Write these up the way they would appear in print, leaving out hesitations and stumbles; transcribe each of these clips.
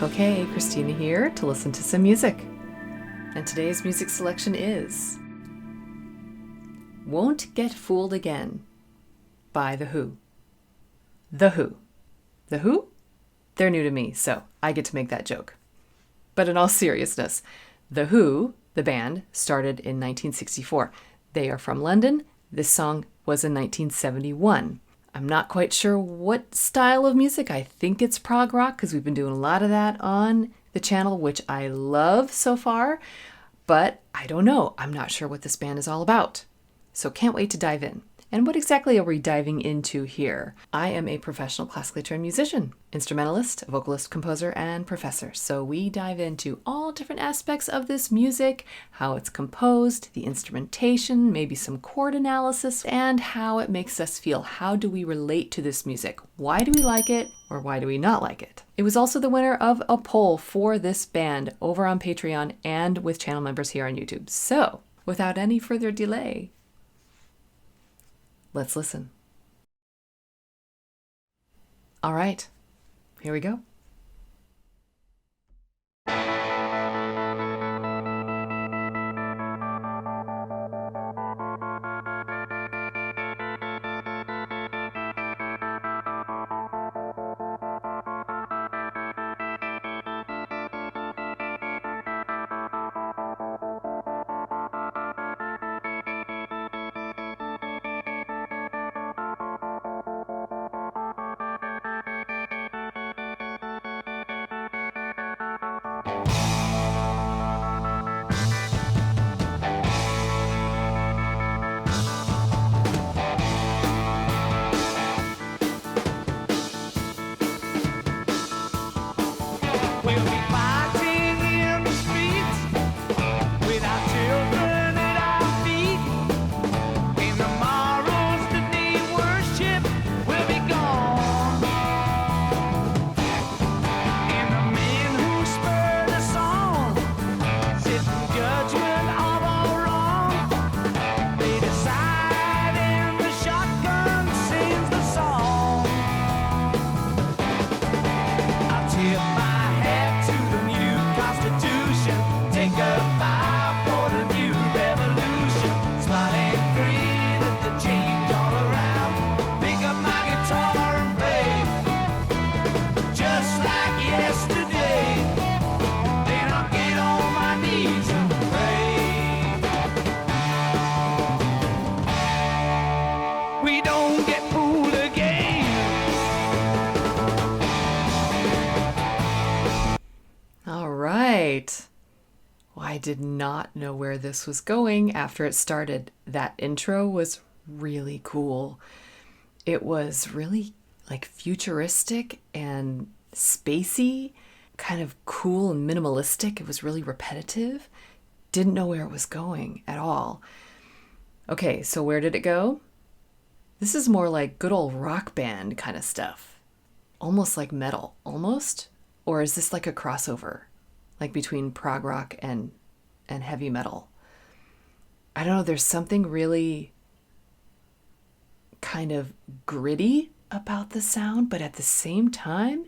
Okay, Christina here to listen to some music. And today's music selection is Won't Get Fooled Again by The Who. The Who. The Who? They're new to me, so I get to make that joke. But in all seriousness, The Who, the band, started in 1964. They are from London. This song was in 1971. I'm not quite sure what style of music. I think it's prog rock because we've been doing a lot of that on the channel, which I love so far. But I don't know. I'm not sure what this band is all about. So can't wait to dive in. And what exactly are we diving into here? I am a professional classically trained musician, instrumentalist, vocalist, composer, and professor. So we dive into all different aspects of this music, how it's composed, the instrumentation, maybe some chord analysis, and how it makes us feel. How do we relate to this music? Why do we like it, or why do we not like it? It was also the winner of a poll for this band over on Patreon and with channel members here on YouTube. So without any further delay, let's listen. All right, here we go. We'll be fighting in the streets with our children at our feet. And tomorrow's the day worship will be gone. And the men who spurred us on sit in judgment of all wrong. They decide and the shotgun sings the song. I tip my hat to the new Constitution. Take a bow for the new revolution. Smile and grin at the change all around. Pick up my guitar and play just like yesterday. Then I'll get on my knees and pray. We don't get fooled again. All right. Well, I did not know where this was going after it started. That intro was really cool. It was really like futuristic and spacey, kind of cool and minimalistic. It was really repetitive. Didn't know where it was going at all. Okay, so where did it go? This is more like good old rock band kind of stuff. Almost like metal, almost? Or is this like a crossover, like between prog rock and heavy metal? I don't know, there's something really kind of gritty about the sound, but at the same time,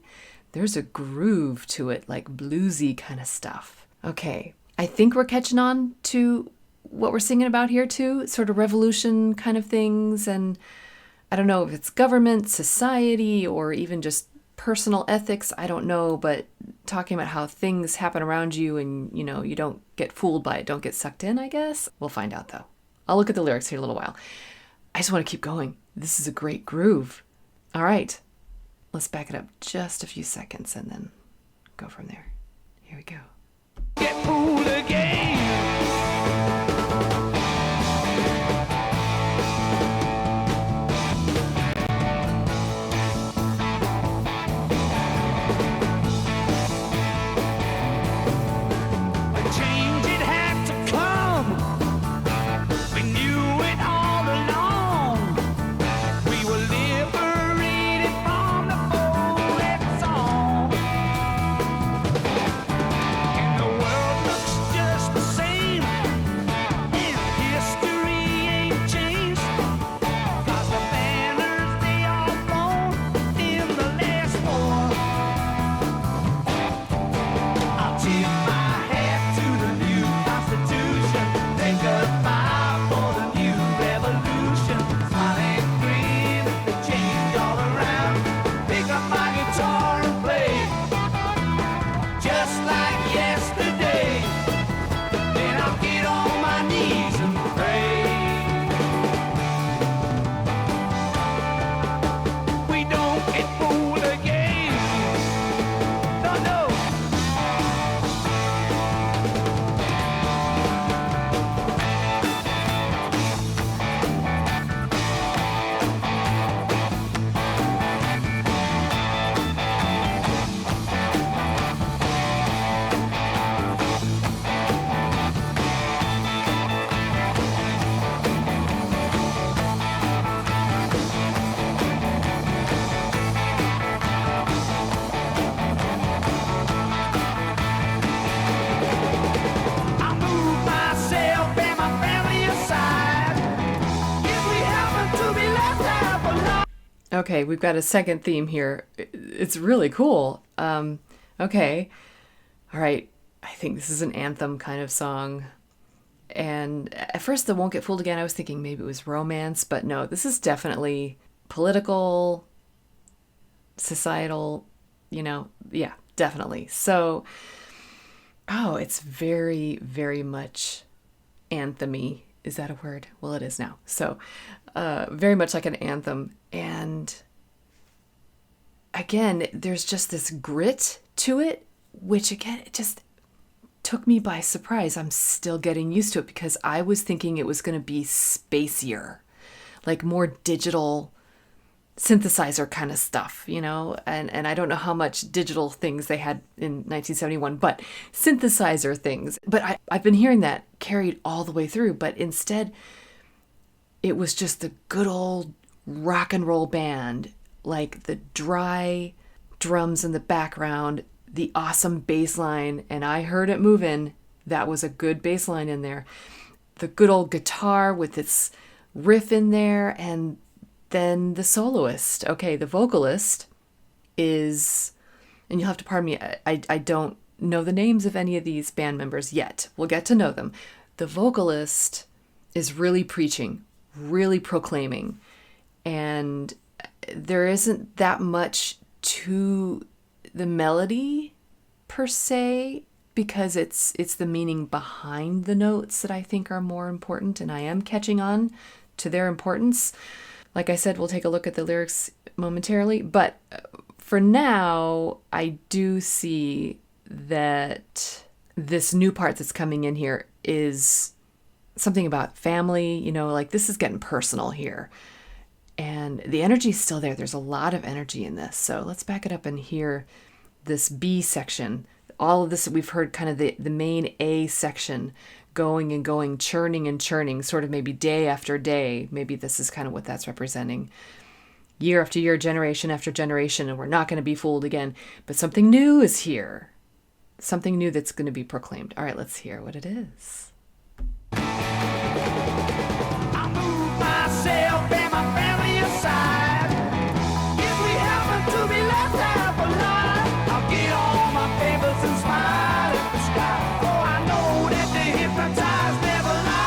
there's a groove to it, like bluesy kind of stuff. Okay, I think we're catching on to what we're singing about here too, sort of revolution kind of things, and I don't know if it's government, society, or even just personal ethics, I don't know, but talking about how things happen around you and, you know, you don't get fooled by it, don't get sucked in, I guess. We'll find out though. I'll look at the lyrics here in a little while. I just want to keep going. This is a great groove. All right, let's back it up just a few seconds and then go from there. Here we go. Get fooled again. The change it had to come. We knew it all along. We were liberated from the poet's song. And the world looks just the same. Okay, we've got a second theme here. It's really cool. Okay. All right. I think this is an anthem kind of song. And at first, the Won't Get Fooled Again, I was thinking maybe it was romance, but no, this is definitely political, societal, yeah, definitely. So, oh, it's very, very much anthem-y. Is that a word? Well, it is now. So, very much like an anthem. And again, there's just this grit to it, which again, it just took me by surprise. I'm still getting used to it because I was thinking it was going to be spacier, like more digital synthesizer kind of stuff, and I don't know how much digital things they had in 1971, but synthesizer things. But I've been hearing that carried all the way through, but instead it was just the good old rock and roll band, like the dry drums in the background, the awesome bass line, and I heard it moving. That was a good bass line in there. The good old guitar with its riff in there, and then the soloist. Okay, the vocalist is, and you'll have to pardon me, I don't know the names of any of these band members yet. We'll get to know them. The vocalist is really preaching, really proclaiming, and there isn't that much to the melody per se, because it's the meaning behind the notes that I think are more important, and I am catching on to their importance. Like I said, we'll take a look at the lyrics momentarily, but for now, I do see that this new part that's coming in here is something about family, like this is getting personal here. And the energy is still there. There's a lot of energy in this. So let's back it up and hear this B section. All of this, we've heard kind of the main A section going and going, churning and churning, sort of maybe day after day. Maybe this is kind of what that's representing. Year after year, generation after generation, and we're not going to be fooled again. But something new is here. Something new that's going to be proclaimed. All right, let's hear what it is. I move myself and my family aside. If we happen to be left half alive, I'll get all my papers and smile at the sky. For I know that the hypnotized never lie.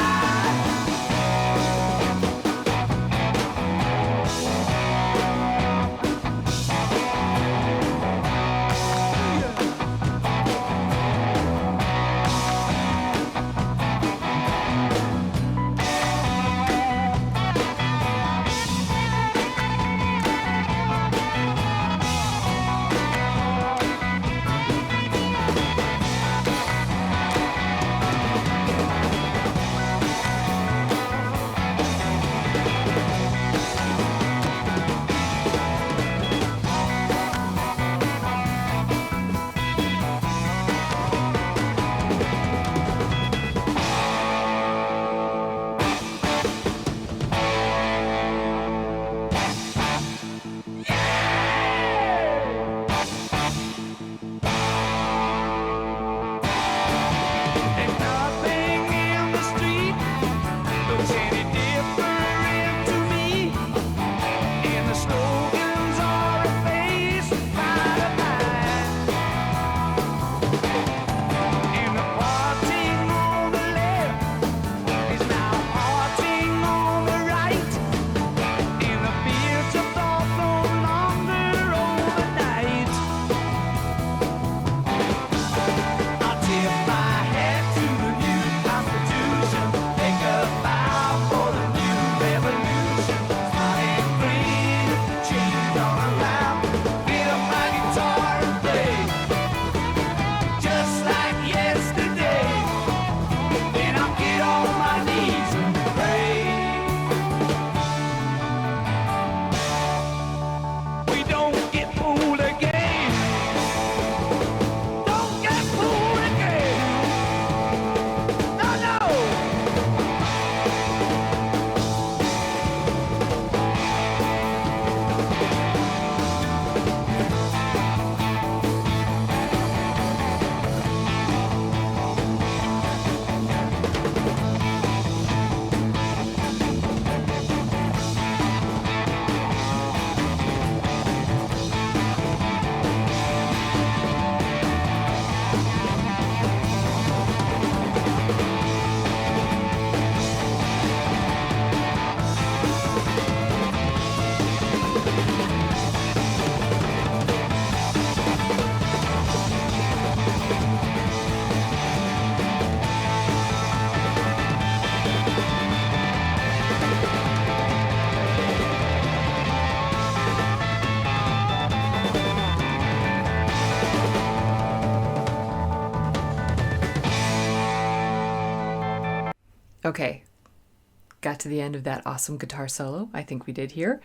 Okay, got to the end of that awesome guitar solo. I think we did here.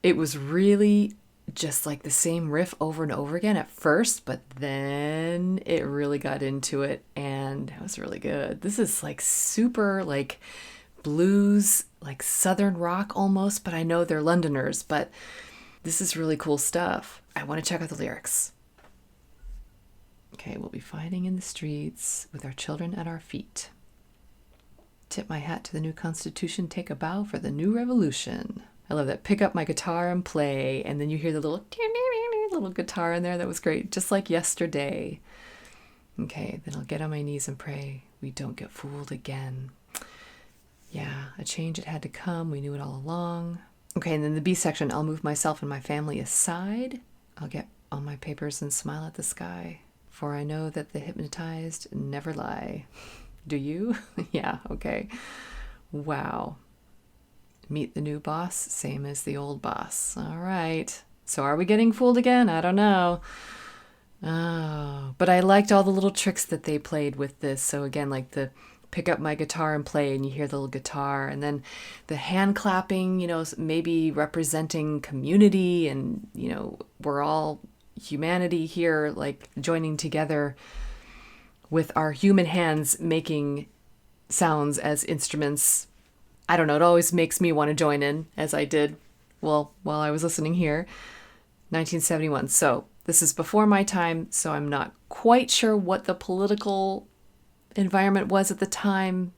It was really just like the same riff over and over again at first, but then it really got into it and it was really good. This is like super like blues, like southern rock almost, but I know they're Londoners, but this is really cool stuff. I want to check out the lyrics. Okay, we'll be fighting in the streets with our children at our feet. Tip my hat to the new Constitution, take a bow for the new revolution. I love that. Pick up my guitar and play, and then you hear the little guitar in there. That was great, just like yesterday. Okay, then I'll get on my knees and pray we don't get fooled again. Yeah, a change, it had to come. We knew it all along. Okay, and then the B section, I'll move myself and my family aside. I'll get on my papers and smile at the sky. For I know that the hypnotized never lie. Do you? Yeah, okay. Wow. Meet the new boss, same as the old boss. All right. So are we getting fooled again? I don't know. Oh, but I liked all the little tricks that they played with this. So again, like the pick up my guitar and play, and you hear the little guitar, and then the hand clapping, you know, maybe representing community, and, you know, we're all humanity here, like joining together with our human hands making sounds as instruments. I don't know, it always makes me want to join in, as I did, well, while I was listening here. 1971. So this is before my time, so I'm not quite sure what the political environment was at the time.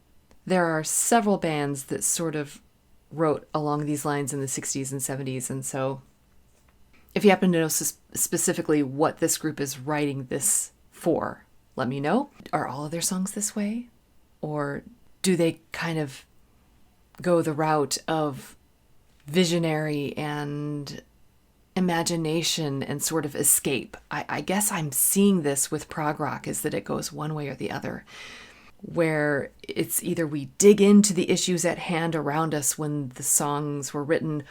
There are several bands that sort of wrote along these lines in the 60s and 70s, and so if you happen to know specifically what this group is writing this for, let me know. Are all of their songs this way? Or do they kind of go the route of visionary and imagination and sort of escape? I guess I'm seeing this with prog rock, is that it goes one way or the other, where it's either we dig into the issues at hand around us when the songs were written,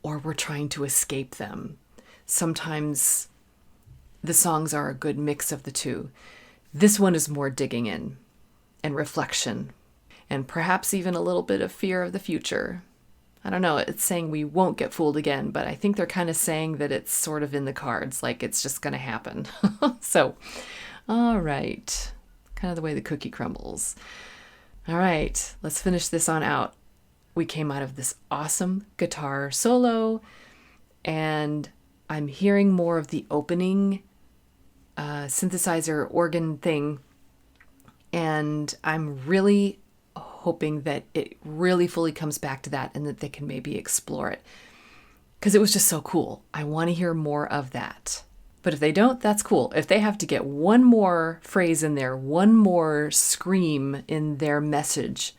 or we're trying to escape them. Sometimes the songs are a good mix of the two. This one is more digging in and reflection, and perhaps even a little bit of fear of the future. I don't know, it's saying we won't get fooled again, but I think they're kind of saying that it's sort of in the cards, like it's just going to happen. So, all right. Kind of the way the cookie crumbles. All right, let's finish this on out. We came out of this awesome guitar solo, and I'm hearing more of the opening synthesizer organ thing, and I'm really hoping that it really fully comes back to that and that they can maybe explore it, because it was just so cool. I want to hear more of that. But if they don't, that's cool. If they have to get one more phrase in there, one more scream in their message,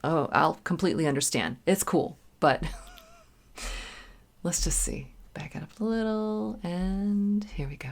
oh, I'll completely understand. It's cool, but let's just see. Back it up a little, and here we go.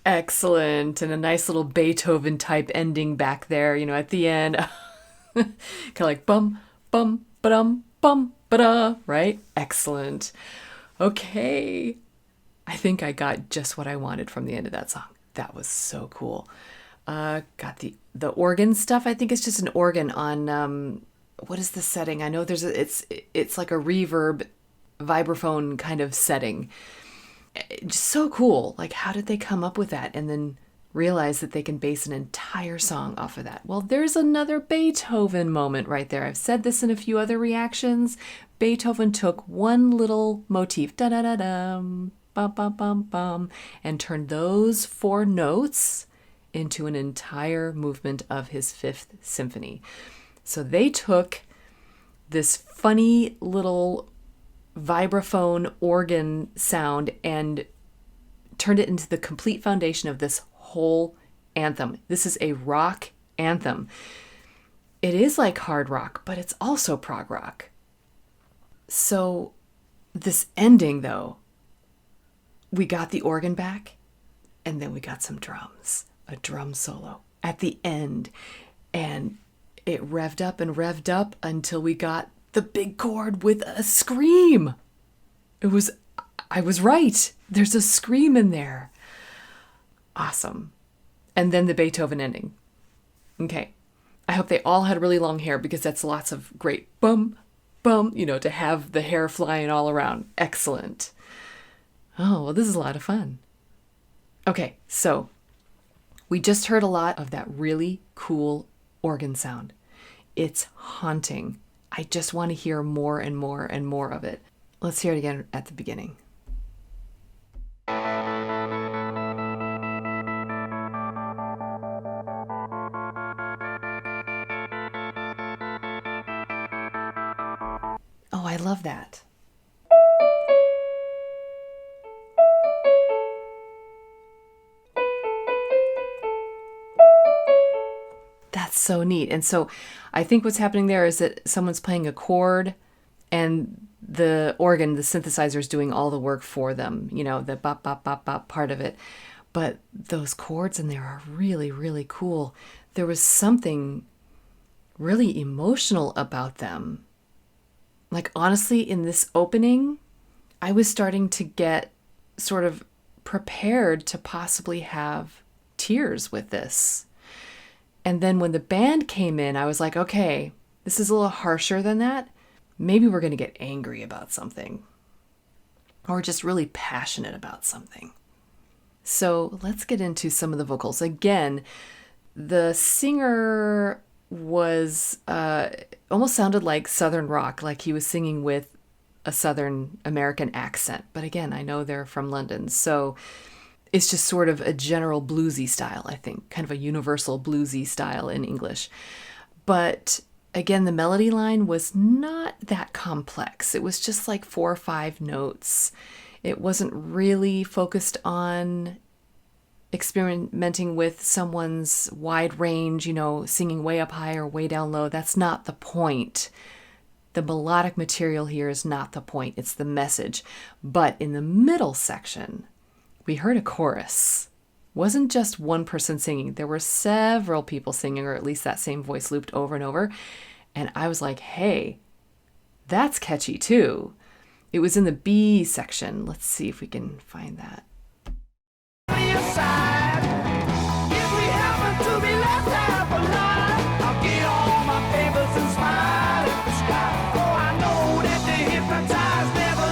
Excellent. And a nice little Beethoven type ending back there, at the end. Kind of like bum, bum, ba-dum, bum, ba-da, right? Excellent. Okay. I think I got just what I wanted from the end of that song. That was so cool. Got the organ stuff. I think it's just an organ on what is the setting? I know it's like a reverb vibraphone kind of setting. Just so cool. Like, how did they come up with that and then realize that they can base an entire song off of that? Well, there's another Beethoven moment right there. I've said this in a few other reactions. Beethoven took one little motif, da da da dum, bum bum bum bum, and turned those 4 notes into an entire movement of his 5th symphony. So they took this funny little vibraphone organ sound and turned it into the complete foundation of this whole anthem. This is a rock anthem. It is like hard rock, but it's also prog rock. So this ending, though, we got the organ back, and then we got some drums, a drum solo at the end, and it revved up until we got the big chord with a scream. I was right. There's a scream in there. Awesome. And then the Beethoven ending. Okay. I hope they all had really long hair because that's lots of great bum, bum, to have the hair flying all around. Excellent. Oh, well, this is a lot of fun. Okay, so we just heard a lot of that really cool organ sound. It's haunting. I just want to hear more and more and more of it. Let's hear it again at the beginning. Oh, I love that. That's so neat. And so I think what's happening there is that someone's playing a chord and the organ, the synthesizer is doing all the work for them, the bop, bop, bop, bop part of it. But those chords in there are really, really cool. There was something really emotional about them. Like, honestly, in this opening, I was starting to get sort of prepared to possibly have tears with this. And then when the band came in, I was like, okay, this is a little harsher than that. Maybe we're going to get angry about something or just really passionate about something. So let's get into some of the vocals. Again, the singer was almost sounded like Southern rock, like he was singing with a Southern American accent. But again, I know they're from London, so it's just sort of a general bluesy style, I think, kind of a universal bluesy style in English. But again, the melody line was not that complex. It was just like 4 or 5 notes. It wasn't really focused on experimenting with someone's wide range, singing way up high or way down low. That's not the point. The melodic material here is not the point. It's the message. But in the middle section, we heard a chorus. Wasn't just one person singing. There were several people singing, or at least that same voice looped over and over. And I was like, hey, that's catchy too. It was in the B section. Let's see if we can find that. If we happen to be left half alive, I'll get all my papers and smile at the sky. For I know that the hypnotized never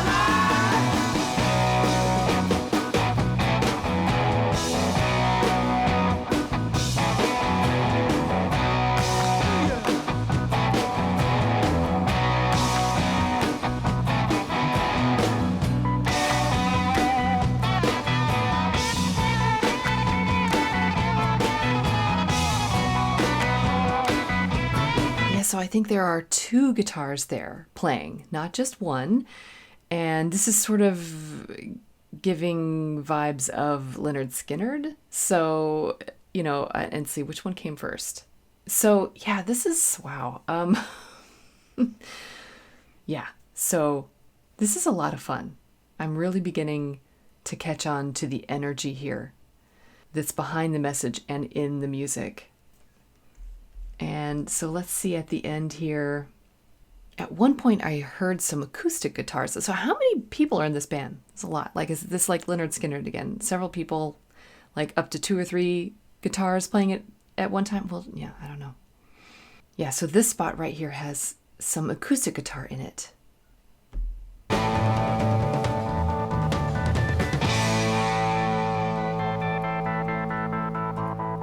So I think there are 2 guitars there playing, not just one. And this is sort of giving vibes of Lynyrd Skynyrd. So, and see which one came first. So yeah, this is, wow. Yeah, so this is a lot of fun. I'm really beginning to catch on to the energy here. that's behind the message and in the music. And so let's see at the end here. At one point I heard some acoustic guitars. So how many people are in this band? It's a lot. Like, is this like Lynyrd Skynyrd again? Several people, like up to 2 or 3 guitars playing it at one time? Well, yeah, I don't know. Yeah, so this spot right here has some acoustic guitar in it.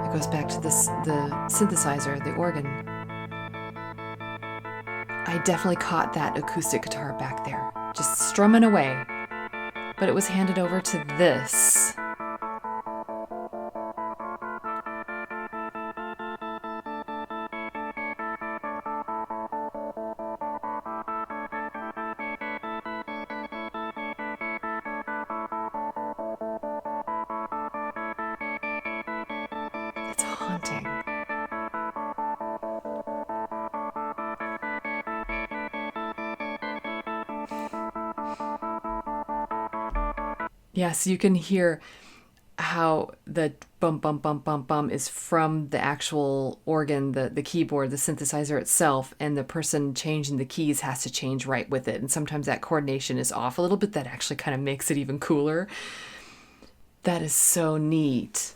It goes back to the synthesizer, the organ. I definitely caught that acoustic guitar back there, just strumming away. But it was handed over to this. It's haunting. Yes, you can hear how the bum, bum, bum, bum, bum is from the actual organ, the keyboard, the synthesizer itself, and the person changing the keys has to change right with it. And sometimes that coordination is off a little bit. That actually kind of makes it even cooler. That is so neat.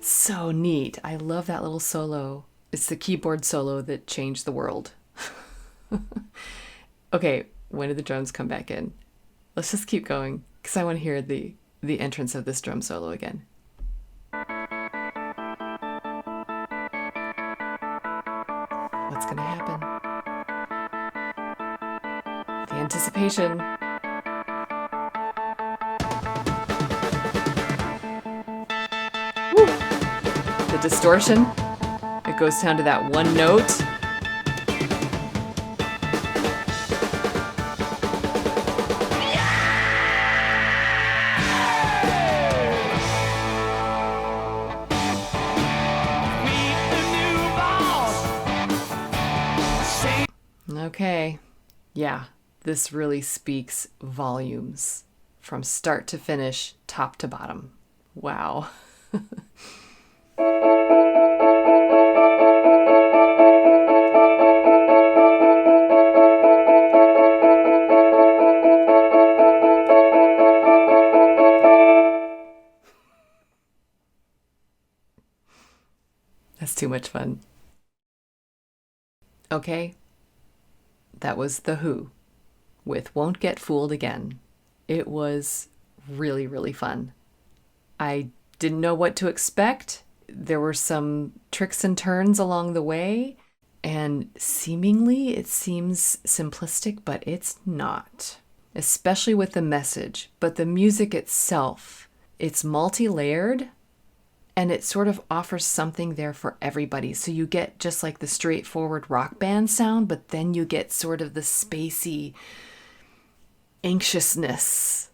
So neat. I love that little solo. It's the keyboard solo that changed the world. Okay, when did the drums come back in? Let's just keep going because I want to hear the entrance of this drum solo again. What's going to happen? The anticipation. Woo! The distortion. It goes down to that one note. Okay, yeah, this really speaks volumes from start to finish, top to bottom. Wow. That's too much fun. Okay. That was The Who with Won't Get Fooled Again. It was really, really fun. I didn't know what to expect. There were some tricks and turns along the way, and seemingly it seems simplistic, but it's not, especially with the message. But the music itself, it's multi-layered, and it sort of offers something there for everybody. So you get just like the straightforward rock band sound, but then you get sort of the spacey anxiousness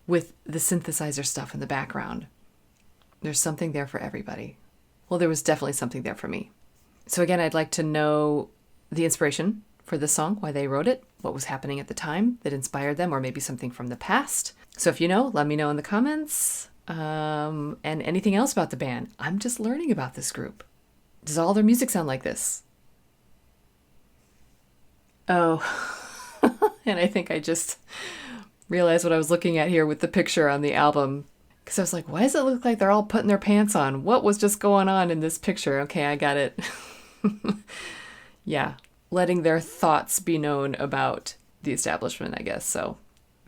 with the synthesizer stuff in the background. There's something there for everybody. Well, there was definitely something there for me. So again, I'd like to know the inspiration for this song, why they wrote it, what was happening at the time that inspired them, or maybe something from the past. So if you know, let me know in the comments. And anything else about the band. I'm just learning about this group. Does all their music sound like this? Oh, and I think I just realized what I was looking at here with the picture on the album. Because I was like, why does it look like they're all putting their pants on? What was just going on in this picture? Okay, I got it. Yeah, letting their thoughts be known about the establishment, I guess. So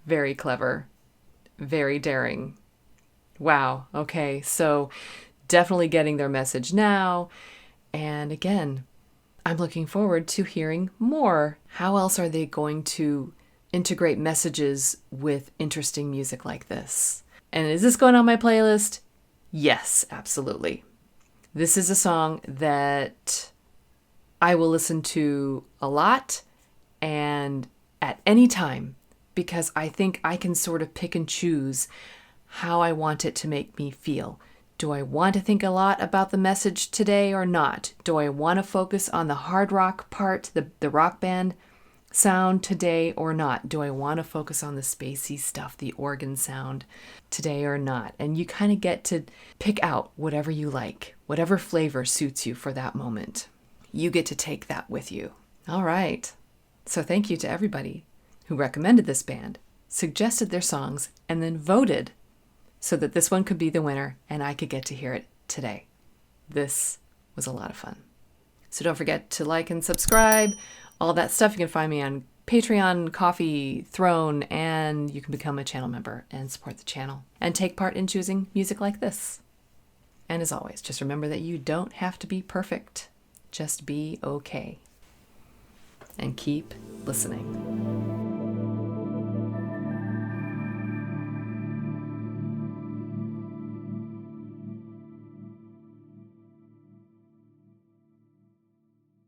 very clever, very daring. Wow. Okay. So definitely getting their message now. And again, I'm looking forward to hearing more. How else are they going to integrate messages with interesting music like this? And is this going on my playlist? Yes, absolutely. This is a song that I will listen to a lot and at any time, because I think I can sort of pick and choose how I want it to make me feel. Do I want to think a lot about the message today or not? Do I want to focus on the hard rock part, the rock band, sound today or not? Do I want to focus on the spacey stuff, the organ sound today or not? And you kind of get to pick out whatever you like, whatever flavor suits you for that moment. You get to take that with you. All right. So thank you to everybody who recommended this band, suggested their songs, and then voted so that this one could be the winner and I could get to hear it today. This was a lot of fun. So don't forget to like and subscribe, all that stuff. You can find me on Patreon, Coffee, Throne, and you can become a channel member and support the channel and take part in choosing music like this. And as always, just remember that you don't have to be perfect. Just be okay. And keep listening.